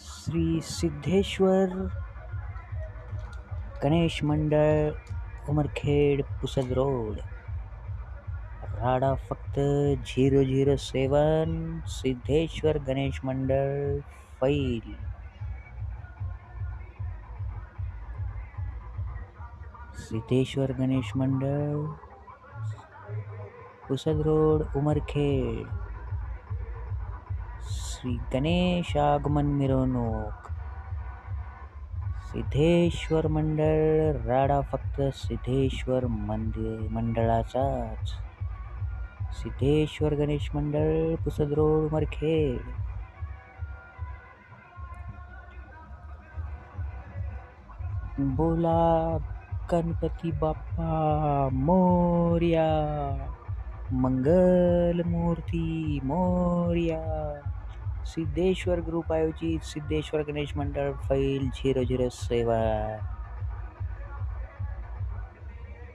श्री सिद्धेश्वर गणेश मंडळ, उमरखेड, पुसद रोड, राडा फक्त 007. सिद्धेश्वर गणेश मंडळ फैल. सिद्धेश्वर गणेश मंडळ, पुसद रोड, उमरखेड. श्री गणेश आगमन मिरवणूक. सिद्धेश्वर मंडळ, राडा फक्त सिद्धेश्वर मंडळाचाच. सिद्धेश्वर गणेश मंडळ, पुसद रोड, उमरखेड. बोला गणपती बाप्पा मोरया, मंगल मूर्ती मोरया. सिद्धेश्वर ग्रुप आयोजित सिद्धेश्वर गणेश मंडळ फैल 007.